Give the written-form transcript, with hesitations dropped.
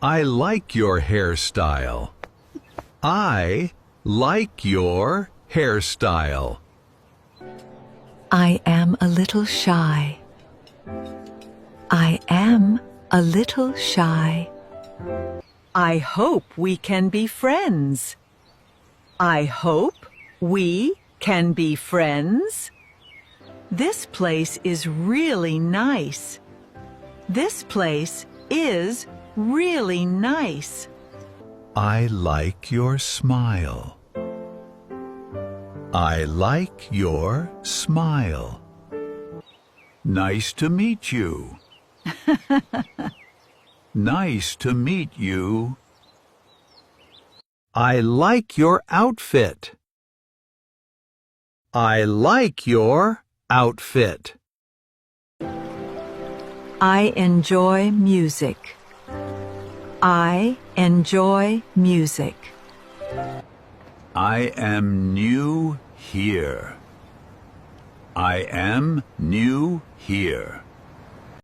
I like your hairstyle. I like your hairstyle. I am a little shy. I am a little shy. I hope we can be friends. I hope we can be friends. This place is really nice. This place is really nice. I like your smile. I like your smile. Nice to meet you. Nice to meet you. I like your outfit. I like your outfit. I enjoy music. I enjoy music. I am new here. I am new here.